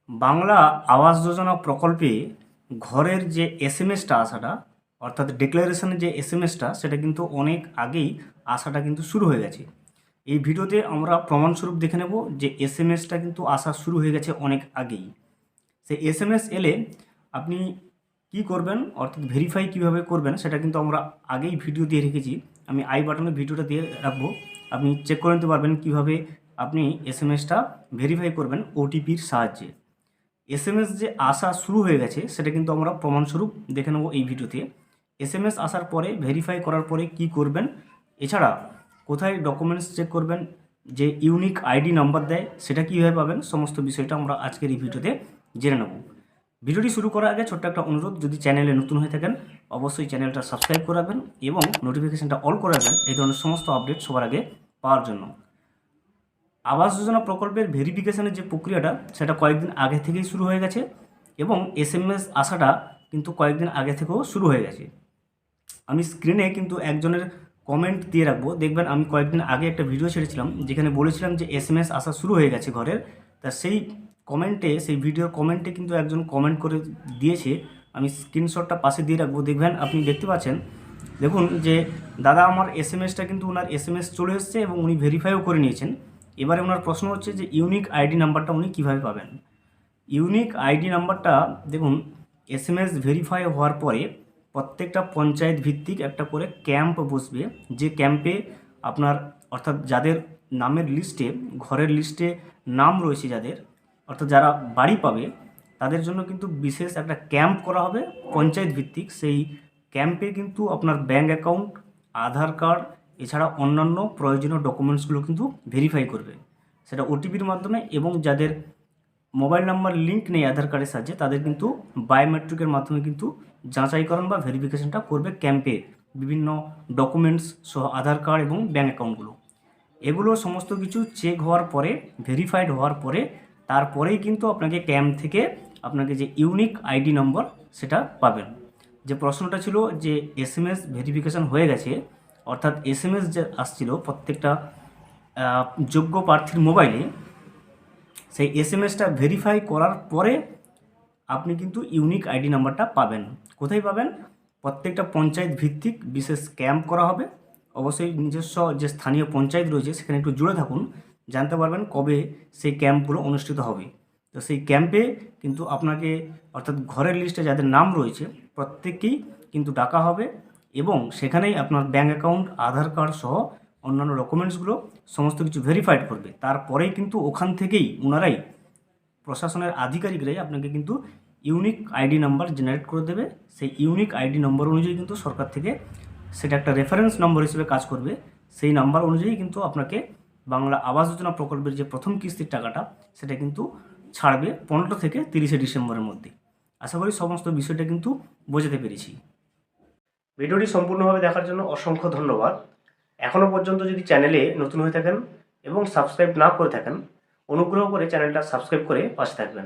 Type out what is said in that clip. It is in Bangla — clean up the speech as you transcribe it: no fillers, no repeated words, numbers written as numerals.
বাংলা আবাস যোজনা প্রকল্পে ঘরের যে এসএমএসটা আসাটা, অর্থাৎ ডিক্লারেশনের যে এসএমএসটা, সেটা কিন্তু অনেক আগেই আসাটা কিন্তু শুরু হয়ে গেছে। এই ভিডিওতে আমরা প্রমাণস্বরূপ দেখে নেব যে এসএমএসটা কিন্তু আসা শুরু হয়ে গেছে অনেক আগেই। সেই এসএমএস এলে আপনি কি করবেন, অর্থাৎ ভেরিফাই কিভাবে করবেন, সেটা কিন্তু আমরা আগেই ভিডিও দিয়ে রেখেছি। আমি আই বাটনে ভিডিওটা দিয়ে রাখবো, আপনি চেক করে নিতে পারবেন কিভাবে আপনি এসএমএসটা ভেরিফাই করবেন ওটিপির সাহায্যে। এসএমএস যে আসা শুরু হয়ে গেছে সেটা কিন্তু আমরা প্রমাণস্বরূপ দেখে নেব এই ভিডিওতে। এসএমএস আসার পরে ভেরিফাই করার পরে কি করবেন, এছাড়া কোথায় ডকুমেন্টস চেক করবেন, যে ইউনিক আইডি নাম্বার দেয় সেটা কীভাবে পাবেন, সমস্ত বিষয়টা আমরা আজকের এই ভিডিওতে জেনে নেব। ভিডিওটি শুরু করার আগে ছোট্ট একটা অনুরোধ, যদি চ্যানেলে নতুন হয়ে থাকেন অবশ্যই চ্যানেলটা সাবস্ক্রাইব করে রাখবেন এবং নোটিফিকেশানটা অল করে রাখবেন এই ধরনের সমস্ত আপডেট সবার আগে পাওয়ার জন্য। আবাস যোজনা প্রকল্পের ভেরিফিকেশনের যে প্রক্রিয়াটা সেটা কয়েকদিন আগে থেকেই শুরু হয়ে গেছে এবং এসএমএস আসাটা কিন্তু কয়েকদিন আগে থেকেও শুরু হয়ে গেছে। আমি স্ক্রিনে কিন্তু একজনের কমেন্ট দিয়ে রাখবো, দেখবেন আমি কয়েকদিন আগে একটা ভিডিও ছেড়েছিলাম যেখানে বলেছিলাম যে এসএমএস আসা শুরু হয়ে গেছে ঘরের। তা সেই কমেন্টে, সেই ভিডিওর কমেন্টে কিন্তু একজন কমেন্ট করে দিয়েছে, আমি স্ক্রিনশটটা পাশে দিয়ে রাখবো, দেখবেন আপনি দেখতে পাচ্ছেন। দেখুন যে দাদা আমার এসএমএসটা কিন্তু ওনার এসএমএস চলে এসছে এবং উনি ভেরিফাইও করে নিয়েছেন। এবারে ওনার প্রশ্ন হচ্ছে যে ইউনিক আইডি নাম্বারটা উনি কীভাবে পাবেন। ইউনিক আইডি নাম্বারটা দেখুন, এসএমএস ভেরিফাই হওয়ার পরে প্রত্যেকটা পঞ্চায়েত ভিত্তিক একটা করে ক্যাম্প বসবে, যে ক্যাম্পে আপনার, অর্থাৎ যাদের নামের লিস্টে, ঘরের লিস্টে নাম রয়েছে যাদের, অর্থাৎ যারা বাড়ি পাবে তাদের জন্য কিন্তু বিশেষ একটা ক্যাম্প করা হবে পঞ্চায়েত ভিত্তিক। সেই ক্যাম্পে কিন্তু আপনার ব্যাঙ্ক অ্যাকাউন্ট, আধার কার্ড, এছাড়া অন্যান্য প্রয়োজনীয় ডকুমেন্টসগুলো কিন্তু ভেরিফাই করবে, সেটা ওটিপির মাধ্যমে, এবং যাদের মোবাইল নাম্বার লিঙ্ক নেই আধার কার্ডের সাহায্যে তাদের কিন্তু বায়োমেট্রিকের মাধ্যমে কিন্তু যাচাইকরণ বা ভেরিফিকেশনটা করবে ক্যাম্পে, বিভিন্ন ডকুমেন্টস সহ আধার কার্ড এবং ব্যাঙ্ক অ্যাকাউন্টগুলো। এগুলো সমস্ত কিছু চেক হওয়ার পরে, ভেরিফাইড হওয়ার পরে, তারপরেই কিন্তু আপনাকে ক্যাম্প থেকে আপনাকে যে ইউনিক আইডি নম্বর সেটা পাবেন। যে প্রশ্নটা ছিল যে এসএমএস ভেরিফিকেশন হয়ে গেছে, অর্থাৎ এসএমএস যে আসছিল প্রত্যেকটা যোগ্য প্রার্থীর মোবাইলে, সেই এসএমএসটা ভেরিফাই করার পরে আপনি কিন্তু ইউনিক আইডি নাম্বারটা পাবেন। কোথায় পাবেন? প্রত্যেকটা পঞ্চায়েত ভিত্তিক বিশেষ ক্যাম্প করা হবে। অবশ্যই নিজস্ব যে স্থানীয় পঞ্চায়েত রয়েছে সেখানে একটু জুড়ে থাকুন, জানতে পারবেন কবে সেই ক্যাম্পগুলো অনুষ্ঠিত হবে। তো সেই ক্যাম্পে কিন্তু আপনাকে, অর্থাৎ ঘরের লিস্টে যাদের নাম রয়েছে প্রত্যেককেই কিন্তু ডাকা হবে এবং সেখানেই আপনার ব্যাঙ্ক অ্যাকাউন্ট, আধার কার্ড সহ অন্যান্য ডকুমেন্টসগুলো সমস্ত কিছু ভেরিফাইড করবে। তারপরেই কিন্তু ওখান থেকেই ওনারাই, প্রশাসনের আধিকারিকরাই আপনাকে কিন্তু ইউনিক আইডি নাম্বার জেনারেট করে দেবে। সেই ইউনিক আইডি নম্বর অনুযায়ী কিন্তু সরকার থেকে সেটা একটা রেফারেন্স নম্বর হিসেবে কাজ করবে। সেই নাম্বার অনুযায়ী কিন্তু আপনাকে বাংলা আবাস যোজনা প্রকল্পের যে প্রথম কিস্তির টাকাটা সেটা কিন্তু ছাড়বে 15 থেকে 30 ডিসেম্বরের মধ্যে। আশা করি সমস্ত বিষয়টা কিন্তু বোঝাতে পেরেছি। ভিডিওটি সম্পূর্ণভাবে দেখার জন্য অসংখ্য ধন্যবাদ। এখনও পর্যন্ত যদি চ্যানেলে নতুন হয়ে থাকেন এবং সাবস্ক্রাইব না করে থাকেন, অনুগ্রহ করে চ্যানেলটা সাবস্ক্রাইব করে পাশে থাকবেন।